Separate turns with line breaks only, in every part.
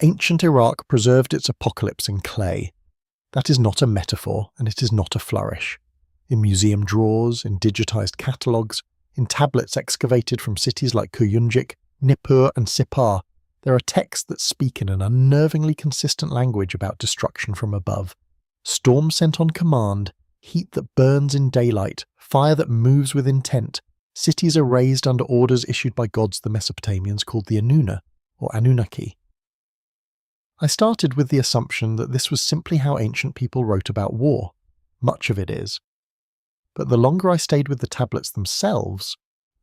Ancient Iraq preserved its apocalypse in clay. That is not a metaphor, and it is not a flourish. In museum drawers, in digitized catalogues, in tablets excavated from cities like Kuyunjik, Nippur and Sippar, there are texts that speak in an unnervingly consistent language about destruction from above. Storm sent on command, heat that burns in daylight, fire that moves with intent. Cities are raised under orders issued by gods the Mesopotamians called the Anunna, or Anunnaki. I started with the assumption that this was simply how ancient people wrote about war. Much of it is. But the longer I stayed with the tablets themselves,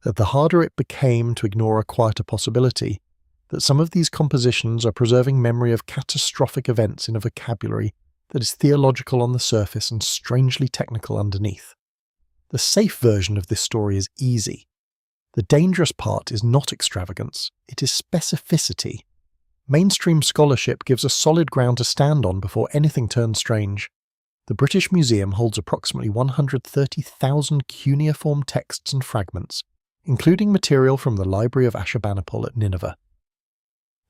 the harder it became to ignore a quieter possibility that some of these compositions are preserving memory of catastrophic events in a vocabulary that is theological on the surface and strangely technical underneath. The safe version of this story is easy. The dangerous part is not extravagance, it is specificity. Mainstream scholarship gives a solid ground to stand on before anything turns strange. The British Museum holds approximately 130,000 cuneiform texts and fragments, including material from the Library of Ashurbanipal at Nineveh.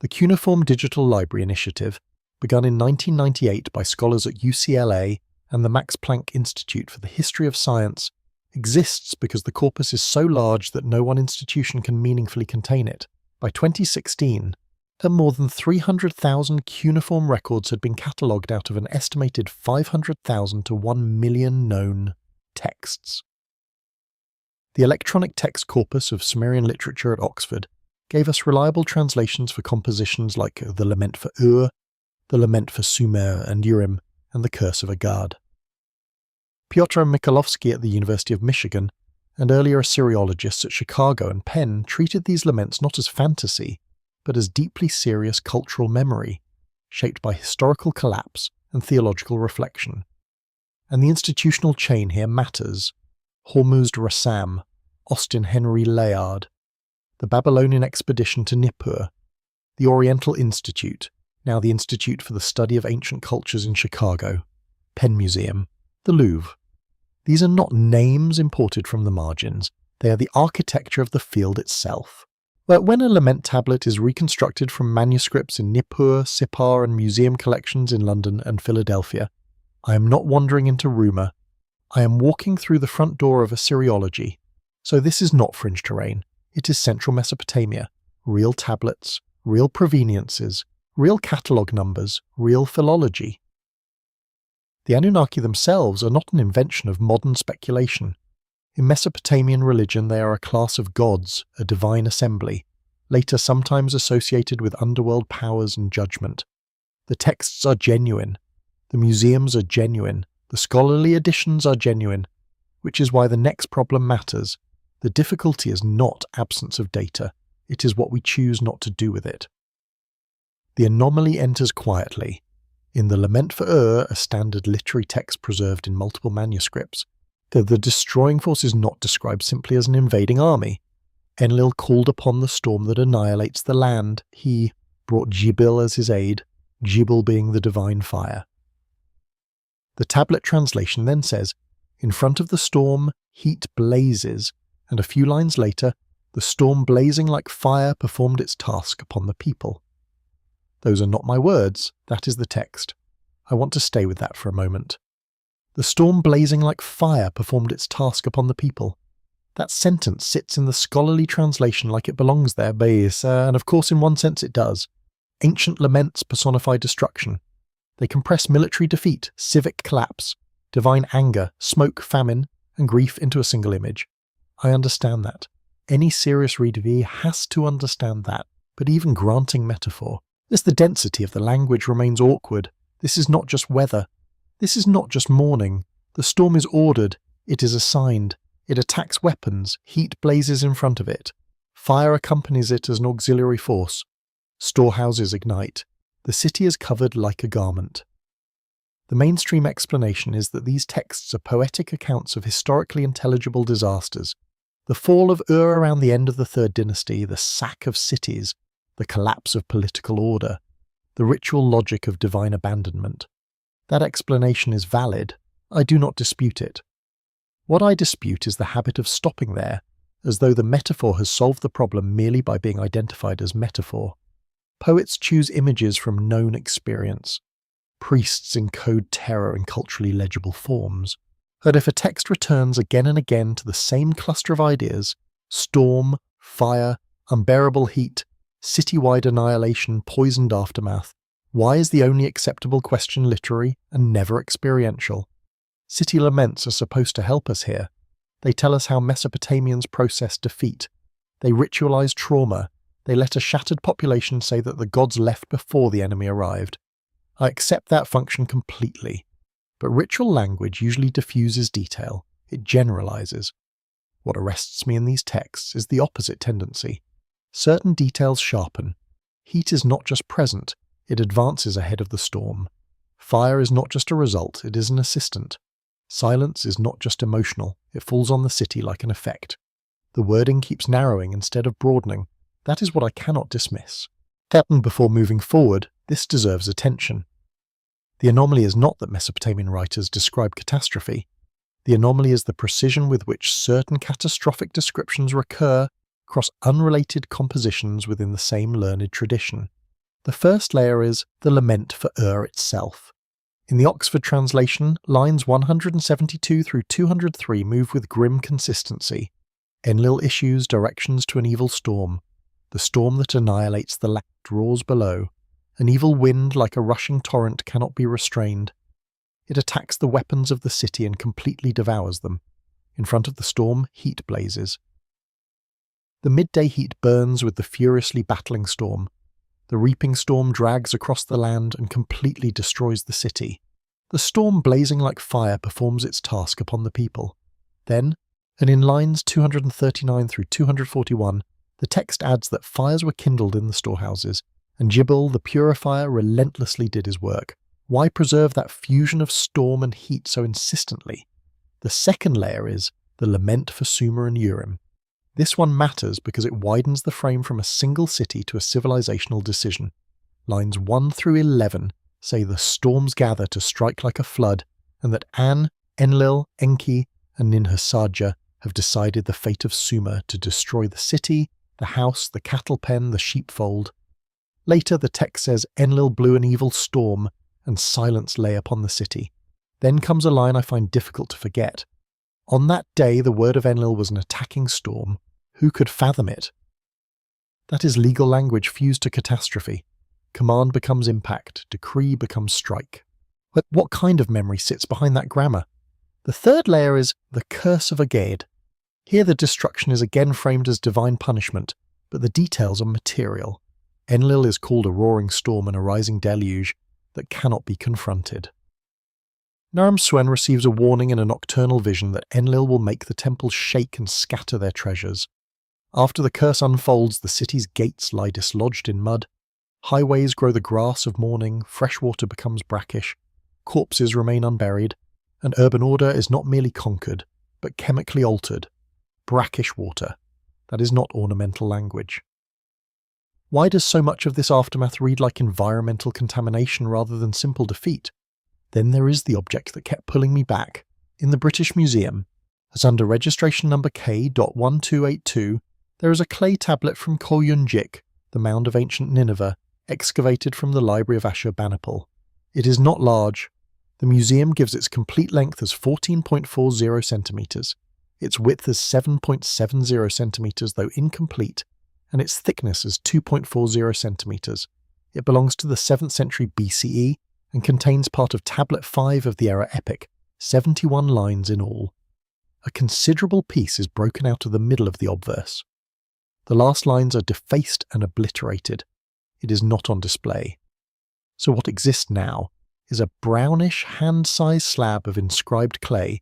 The Cuneiform Digital Library Initiative, begun in 1998 by scholars at UCLA and the Max Planck Institute for the History of Science, exists because the corpus is so large that no one institution can meaningfully contain it. By 2016, more than 300,000 cuneiform records had been catalogued out of an estimated 500,000 to 1 million known texts. The electronic text corpus of Sumerian literature at Oxford gave us reliable translations for compositions like the Lament for Ur, the Lament for Sumer and Urim, and the Curse of Agad. Piotr Mikołowski at the University of Michigan, and earlier Assyriologists at Chicago and Penn treated these laments not as fantasy, but as deeply serious cultural memory, shaped by historical collapse and theological reflection. And the institutional chain here matters. Hormuzd Rassam, Austin Henry Layard, the Babylonian expedition to Nippur, the Oriental Institute, now the Institute for the Study of Ancient Cultures in Chicago, Penn Museum, the Louvre. These are not names imported from the margins, they are the architecture of the field itself. But when a lament tablet is reconstructed from manuscripts in Nippur, Sippar and museum collections in London and Philadelphia, I am not wandering into rumour. I am walking through the front door of Assyriology. So this is not fringe terrain. It is central Mesopotamia. Real tablets, real proveniences, real catalogue numbers, real philology. The Anunnaki themselves are not an invention of modern speculation. In Mesopotamian religion they are a class of gods, a divine assembly, later sometimes associated with underworld powers and judgment. The texts are genuine, the museums are genuine, the scholarly editions are genuine, which is why the next problem matters. The difficulty is not absence of data, it is what we choose not to do with it. The anomaly enters quietly. In the Lament for Ur, a standard literary text preserved in multiple manuscripts, the destroying force is not described simply as an invading army. Enlil called upon the storm that annihilates the land. He brought Jibil as his aid, Jibil being the divine fire. The tablet translation then says, "In front of the storm, heat blazes," and a few lines later, "The storm blazing like fire performed its task upon the people." Those are not my words, that is the text. I want to stay with that for a moment. The storm blazing like fire performed its task upon the people. That sentence sits in the scholarly translation like it belongs there, and of course in one sense it does. Ancient laments personify destruction. They compress military defeat, civic collapse, divine anger, smoke, famine, and grief into a single image. I understand that. Any serious reader has to understand that, but even granting metaphor, the density of the language remains awkward. This is not just weather. This is not just mourning. The storm is ordered. It is assigned. It attacks weapons. Heat blazes in front of it. Fire accompanies it as an auxiliary force. Storehouses ignite. The city is covered like a garment. The mainstream explanation is that these texts are poetic accounts of historically intelligible disasters. The fall of Ur around the end of the Third Dynasty, the sack of cities, the collapse of political order, the ritual logic of divine abandonment. That explanation is valid. I do not dispute it. What I dispute is the habit of stopping there, as though the metaphor has solved the problem merely by being identified as metaphor. Poets choose images from known experience. Priests encode terror in culturally legible forms. And if a text returns again and again to the same cluster of ideas — storm, fire, unbearable heat, citywide annihilation, poisoned aftermath — why is the only acceptable question literary and never experiential? City laments are supposed to help us here. They tell us how Mesopotamians processed defeat. They ritualize trauma. They let a shattered population say that the gods left before the enemy arrived. I accept that function completely. But ritual language usually diffuses detail. It generalizes. What arrests me in these texts is the opposite tendency. Certain details sharpen. Heat is not just present, it advances ahead of the storm. Fire is not just a result, it is an assistant. Silence is not just emotional, it falls on the city like an effect. The wording keeps narrowing instead of broadening. That is what I cannot dismiss. And before moving forward, this deserves attention. The anomaly is not that Mesopotamian writers describe catastrophe. The anomaly is the precision with which certain catastrophic descriptions recur across unrelated compositions within the same learned tradition. The first layer is the lament for itself. In the Oxford translation, lines 172 through 203 move with grim consistency. Enlil issues directions to an evil storm. The storm that annihilates the land roars below. An evil wind like a rushing torrent cannot be restrained. It attacks the weapons of the city and completely devours them. In front of the storm, heat blazes. The midday heat burns with the furiously battling storm. The reaping storm drags across the land and completely destroys the city. The storm, blazing like fire, performs its task upon the people. Then, and in lines 239 through 241, the text adds that fires were kindled in the storehouses, and Jibal, the purifier, relentlessly did his work. Why preserve that fusion of storm and heat so insistently? The second layer is the lament for Sumer and Urim. This one matters because it widens the frame from a single city to a civilizational decision. Lines 1 through 11 say the storms gather to strike like a flood, and that An, Enlil, Enki, and Ninhursagga have decided the fate of Sumer to destroy the city, the house, the cattle pen, the sheepfold. Later the text says Enlil blew an evil storm, and silence lay upon the city. Then comes a line I find difficult to forget. On that day the word of Enlil was an attacking storm. Who could fathom it? That is legal language fused to catastrophe. Command becomes impact, decree becomes strike. But what kind of memory sits behind that grammar? The third layer is the curse of Agade. Here the destruction is again framed as divine punishment, but the details are material. Enlil is called a roaring storm and a rising deluge that cannot be confronted. Naram-Suen receives a warning in a nocturnal vision that Enlil will make the temples shake and scatter their treasures. After the curse unfolds, the city's gates lie dislodged in mud. Highways grow the grass of mourning, fresh water becomes brackish, corpses remain unburied, and urban order is not merely conquered, but chemically altered. Brackish water. That is not ornamental language. Why does so much of this aftermath read like environmental contamination rather than simple defeat? Then there is the object that kept pulling me back. In the British Museum, as under registration number K.1282, there is a clay tablet from Kolyunjik, the mound of ancient Nineveh, excavated from the library of Ashurbanipal. It is not large. The museum gives its complete length as 14.40 centimetres, its width as 7.70 centimetres though incomplete, and its thickness as 2.40 centimetres. It belongs to the 7th century BCE and contains part of Tablet 5 of the era epic, 71 lines in all. A considerable piece is broken out of the middle of the obverse. The last lines are defaced and obliterated. It is not on display. So what exists now is a brownish hand-sized slab of inscribed clay,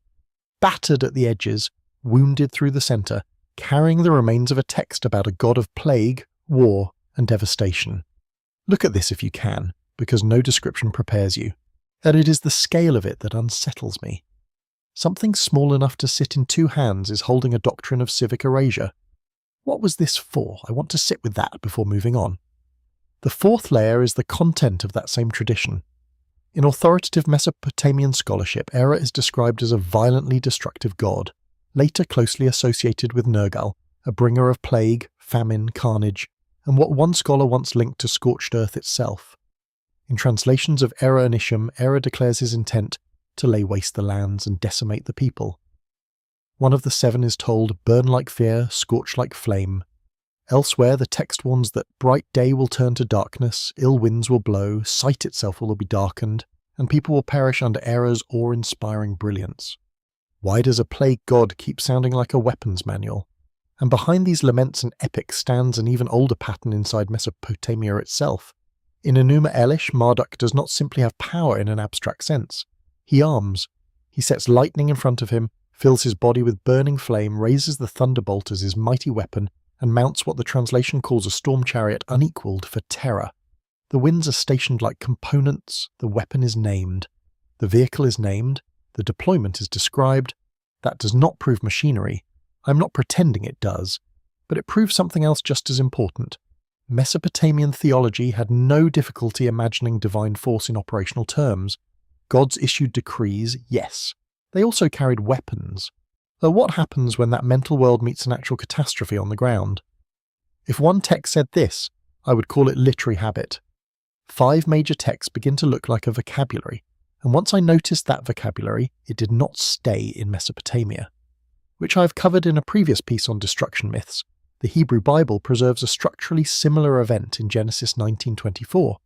battered at the edges, wounded through the centre, carrying the remains of a text about a god of plague, war, and devastation. Look at this if you can, because no description prepares you. And it is the scale of it that unsettles me. Something small enough to sit in two hands is holding a doctrine of civic erasure. What was this for? I want to sit with that before moving on. The fourth layer is the content of that same tradition. In authoritative Mesopotamian scholarship, Era is described as a violently destructive god, later closely associated with Nergal, a bringer of plague, famine, carnage, and what one scholar once linked to scorched earth itself. In translations of Erra and Isham, Erra declares his intent to lay waste the lands and decimate the people. One of the seven is told, burn like fear, scorch like flame. Elsewhere, the text warns that bright day will turn to darkness, ill winds will blow, sight itself will be darkened, and people will perish under Erra's awe-inspiring brilliance. Why does a plague god keep sounding like a weapons manual? And behind these laments and epics stands an even older pattern inside Mesopotamia itself. In Enuma Elish, Marduk does not simply have power in an abstract sense. He arms. He sets lightning in front of him, fills his body with burning flame, raises the thunderbolt as his mighty weapon, and mounts what the translation calls a storm chariot unequalled for terror. The winds are stationed like components, the weapon is named, the vehicle is named, the deployment is described. That does not prove machinery. I'm not pretending it does, but it proves something else just as important. Mesopotamian theology had no difficulty imagining divine force in operational terms. Gods issued decrees, yes. They also carried weapons. Though what happens when that mental world meets an actual catastrophe on the ground? If one text said this, I would call it literary habit. 5 major texts begin to look like a vocabulary, and once I noticed that vocabulary, it did not stay in Mesopotamia. Which I have covered in a previous piece on destruction myths. The Hebrew Bible preserves a structurally similar event in Genesis 19:24.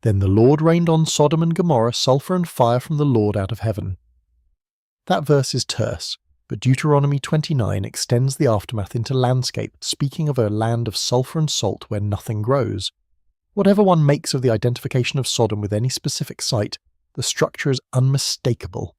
Then the Lord rained on Sodom and Gomorrah sulphur and fire from the Lord out of heaven. That verse is terse, but Deuteronomy 29 extends the aftermath into landscape, speaking of a land of sulphur and salt where nothing grows. Whatever one makes of the identification of Sodom with any specific site, the structure is unmistakable.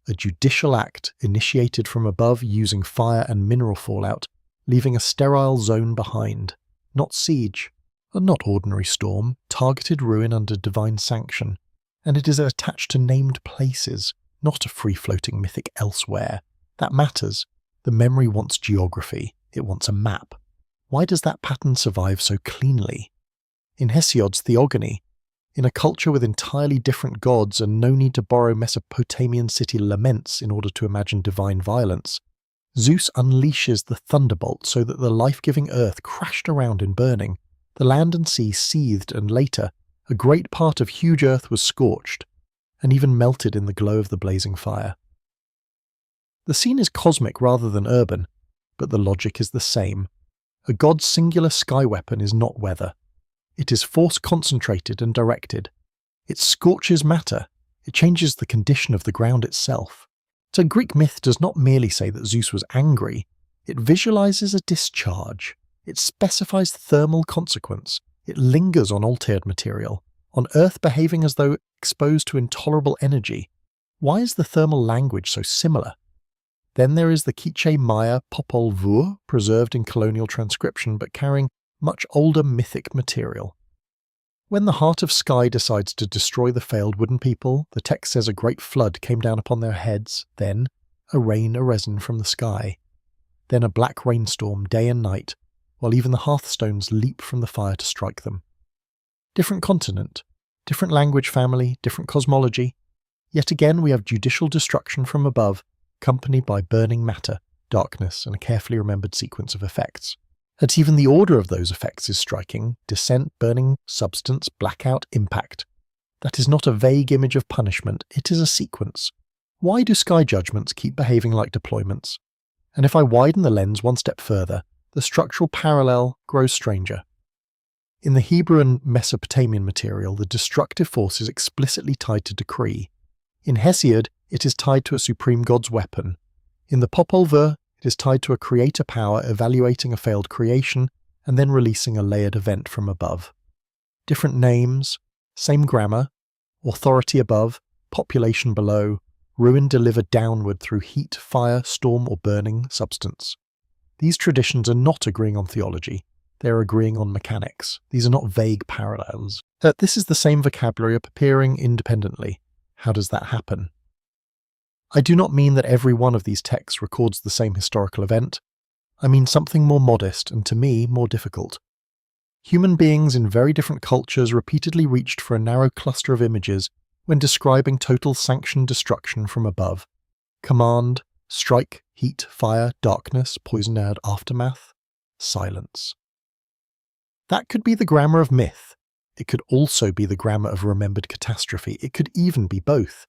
A judicial act initiated from above using fire and mineral fallout, leaving a sterile zone behind. Not siege, a not ordinary storm, targeted ruin under divine sanction. And it is attached to named places, not a free-floating mythic elsewhere. That matters. The memory wants geography. It wants a map. Why does that pattern survive so cleanly? In Hesiod's Theogony, in a culture with entirely different gods and no need to borrow Mesopotamian city laments in order to imagine divine violence, Zeus unleashes the thunderbolt so that the life-giving earth crashed around in burning. The land and sea seethed, and later, a great part of huge earth was scorched, and even melted in the glow of the blazing fire. The scene is cosmic rather than urban, but the logic is the same. A god's singular sky weapon is not weather. It is force concentrated and directed. It scorches matter. It changes the condition of the ground itself. So Greek myth does not merely say that Zeus was angry. It visualizes a discharge. It specifies thermal consequence. It lingers on altered material, on Earth behaving as though exposed to intolerable energy. Why is the thermal language so similar? Then there is the Quiche Maya Popol Vuh, preserved in colonial transcription but carrying much older mythic material. When the Heart of Sky decides to destroy the failed wooden people, the text says a great flood came down upon their heads, then a rain arisen from the sky, then a black rainstorm day and night, while even the hearthstones leap from the fire to strike them. Different continent, different language family, different cosmology. Yet again we have judicial destruction from above, accompanied by burning matter, darkness, and a carefully remembered sequence of effects. That even the order of those effects is striking: descent, burning, substance, blackout, impact. That is not a vague image of punishment, it is a sequence. Why do sky judgments keep behaving like deployments? And if I widen the lens one step further, the structural parallel grows stranger. In the Hebrew and Mesopotamian material, the destructive force is explicitly tied to decree. In Hesiod, it is tied to a supreme god's weapon. In the Popol Vuh, it is tied to a creator power evaluating a failed creation and then releasing a layered event from above. Different names, same grammar, authority above, population below, ruin delivered downward through heat, fire, storm, or burning substance. These traditions are not agreeing on theology. They are agreeing on mechanics. These are not vague parallels. This is the same vocabulary appearing independently. How does that happen? I do not mean that every one of these texts records the same historical event. I mean something more modest and, to me, more difficult. Human beings in very different cultures repeatedly reached for a narrow cluster of images when describing total sanctioned destruction from above. Command, strike, heat, fire, darkness, poison-aired aftermath, silence. That could be the grammar of myth. It could also be the grammar of remembered catastrophe. It could even be both.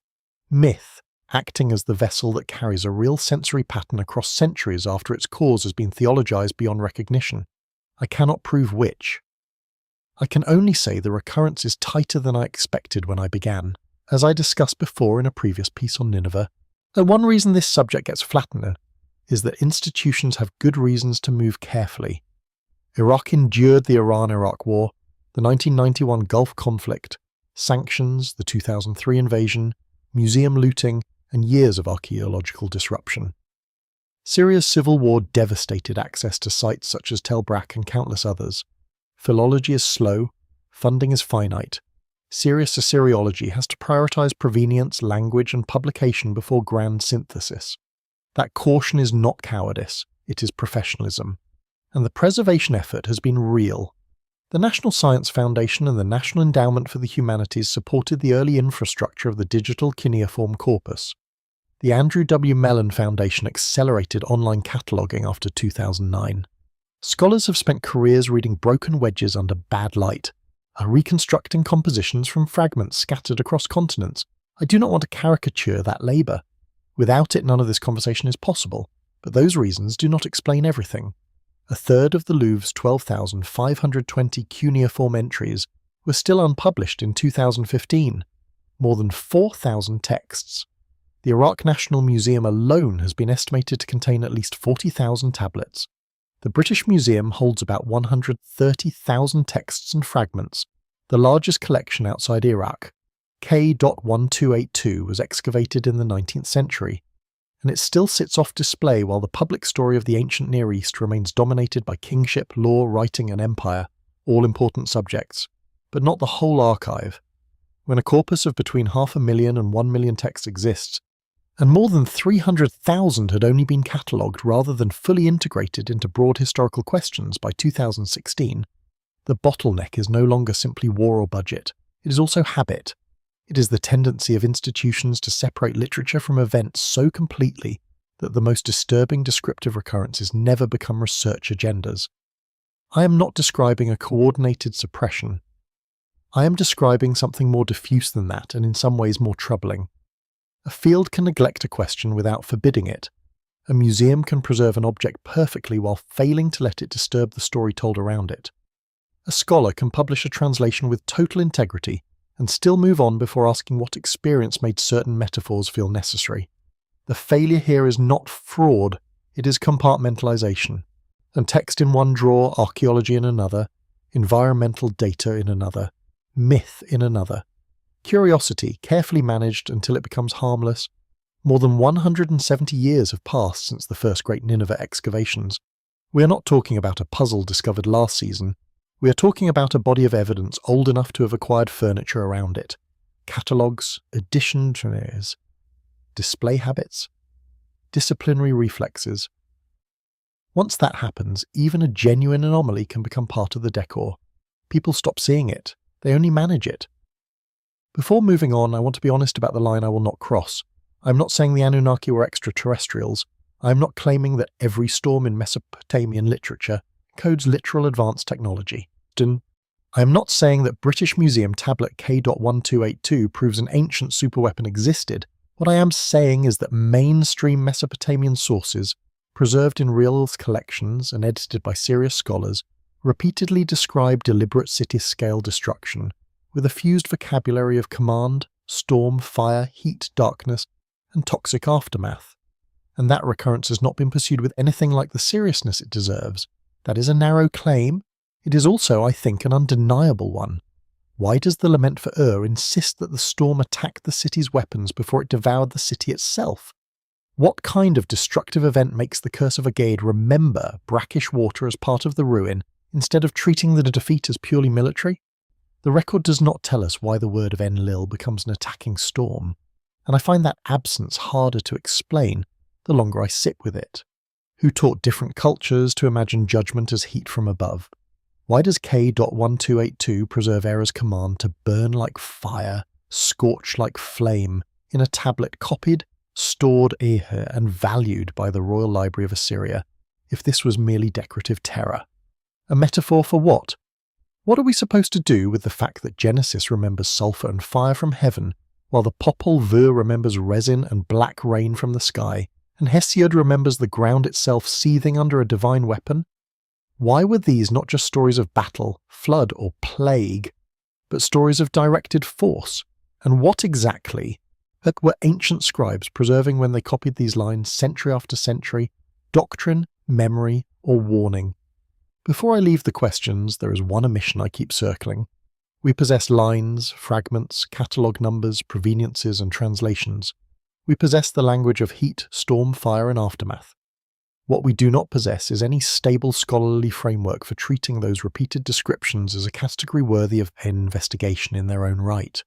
Myth, acting as the vessel that carries a real sensory pattern across centuries after its cause has been theologized beyond recognition. I cannot prove which. I can only say the recurrence is tighter than I expected when I began, as I discussed before in a previous piece on Nineveh. And one reason this subject gets flattener is that institutions have good reasons to move carefully. Iraq endured the Iran-Iraq War, the 1991 Gulf conflict, sanctions, the 2003 invasion, museum looting, and years of archaeological disruption. Syria's civil war devastated access to sites such as Tel Brak and countless others. Philology is slow, funding is finite. Serious Assyriology has to prioritize provenience, language, and publication before grand synthesis. That caution is not cowardice, it is professionalism. And the preservation effort has been real. The National Science Foundation and the National Endowment for the Humanities supported the early infrastructure of the digital cuneiform corpus. The Andrew W. Mellon Foundation accelerated online cataloguing after 2009. Scholars have spent careers reading broken wedges under bad light, are reconstructing compositions from fragments scattered across continents. I do not want to caricature that labour. Without it, none of this conversation is possible, but those reasons do not explain everything. A third of the Louvre's 12,520 cuneiform entries were still unpublished in 2015, more than 4,000 texts. The Iraq National Museum alone has been estimated to contain at least 40,000 tablets. The British Museum holds about 130,000 texts and fragments, the largest collection outside Iraq. K.1282 was excavated in the 19th century, and it still sits off display while the public story of the ancient Near East remains dominated by kingship, law, writing, and empire, all important subjects, but not the whole archive. When a corpus of between 500,000 and 1 million texts exists, and more than 300,000 had only been catalogued rather than fully integrated into broad historical questions by 2016, the bottleneck is no longer simply war or budget, it is also habit. It is the tendency of institutions to separate literature from events so completely that the most disturbing descriptive recurrences never become research agendas. I am not describing a coordinated suppression. I am describing something more diffuse than that and in some ways more troubling. A field can neglect a question without forbidding it. A museum can preserve an object perfectly while failing to let it disturb the story told around it. A scholar can publish a translation with total integrity and still move on before asking what experience made certain metaphors feel necessary. The failure here is not fraud, it is compartmentalization. And text in one drawer, archaeology in another, environmental data in another, myth in another. Curiosity, carefully managed until it becomes harmless. More than 170 years have passed since the first great Nineveh excavations. We are not talking about a puzzle discovered last season. We are talking about a body of evidence old enough to have acquired furniture around it. Catalogues, edition trays, display habits, disciplinary reflexes. Once that happens, even a genuine anomaly can become part of the decor. People stop seeing it. They only manage it. Before moving on, I want to be honest about the line I will not cross. I am not saying the Anunnaki were extraterrestrials. I am not claiming that every storm in Mesopotamian literature codes literal advanced technology. I am not saying that British Museum tablet K.1282 proves an ancient superweapon existed. What I am saying is that mainstream Mesopotamian sources, preserved in real collections and edited by serious scholars, repeatedly describe deliberate city-scale destruction, with a fused vocabulary of command, storm, fire, heat, darkness, and toxic aftermath. And that recurrence has not been pursued with anything like the seriousness it deserves. That is a narrow claim. It is also, I think, an undeniable one. Why does the Lament for Ur insist that the storm attacked the city's weapons before it devoured the city itself? What kind of destructive event makes the Curse of Agade remember brackish water as part of the ruin instead of treating the defeat as purely military? The record does not tell us why the word of Enlil becomes an attacking storm, and I find that absence harder to explain the longer I sit with it. Who taught different cultures to imagine judgment as heat from above? Why does K.1282 preserve Error's command to burn like fire, scorch like flame, in a tablet copied, stored, and valued by the Royal Library of Assyria, if this was merely decorative terror? A metaphor for what? What are we supposed to do with the fact that Genesis remembers sulfur and fire from heaven, while the Popol Vuh remembers resin and black rain from the sky, and Hesiod remembers the ground itself seething under a divine weapon? Why were these not just stories of battle, flood, or plague, but stories of directed force? And what exactly were ancient scribes preserving when they copied these lines century after century? Doctrine, memory, or warning? Before I leave the questions, there is one omission I keep circling. We possess lines, fragments, catalogue numbers, proveniences, and translations. We possess the language of heat, storm, fire, and aftermath. What we do not possess is any stable scholarly framework for treating those repeated descriptions as a category worthy of an investigation in their own right.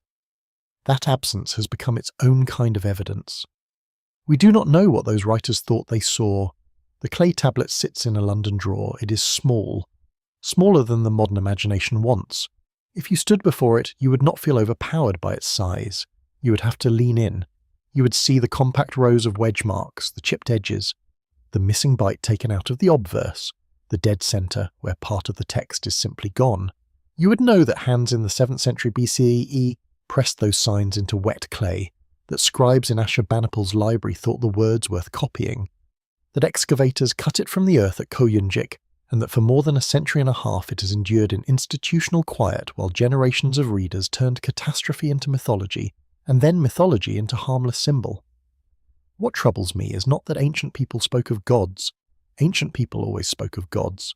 That absence has become its own kind of evidence. We do not know what those writers thought they saw. The clay tablet sits in a London drawer. It is small, smaller than the modern imagination wants. If you stood before it, you would not feel overpowered by its size. You would have to lean in. You would see the compact rows of wedge marks, the chipped edges, the missing byte taken out of the obverse, the dead centre where part of the text is simply gone. You would know that hands in the 7th century BCE pressed those signs into wet clay, that scribes in Ashurbanipal's library thought the words worth copying, that excavators cut it from the earth at Koyunjik, and that for more than a century and a half it has endured in institutional quiet while generations of readers turned catastrophe into mythology, and then mythology into harmless symbol. What troubles me is not that ancient people spoke of gods. Ancient people always spoke of gods.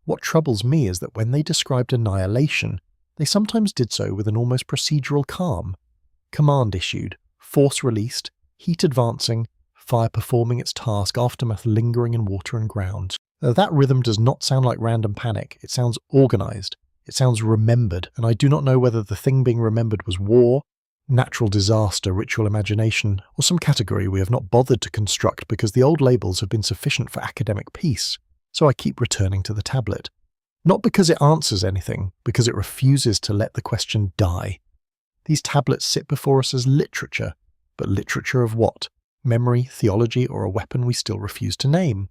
What troubles me is that when they described annihilation, they sometimes did so with an almost procedural calm. Command issued, force released, heat advancing, fire performing its task, aftermath lingering in water and ground. That rhythm does not sound like random panic. It sounds organised. It sounds remembered, and I do not know whether the thing being remembered was war, natural disaster, ritual imagination, or some category we have not bothered to construct because the old labels have been sufficient for academic peace, so I keep returning to the tablet. Not because it answers anything, because it refuses to let the question die. These tablets sit before us as literature, but literature of what? Memory, theology, or a weapon we still refuse to name?